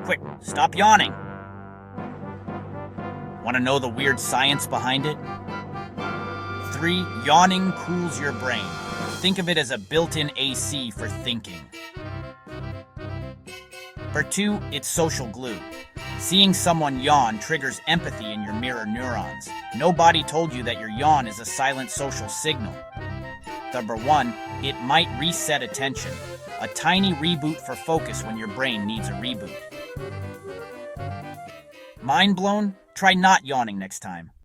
Quick, stop yawning. Want to know the weird science behind it? 3. Yawning cools your brain. Think of it as a built-in AC for thinking. For 2, it's social glue. Seeing someone yawn triggers empathy in your mirror neurons. Nobody told you that your yawn is a silent social signal. Number 1, it might reset attention. A tiny reboot for focus when your brain needs a reboot. Mind blown? Try not yawning next time.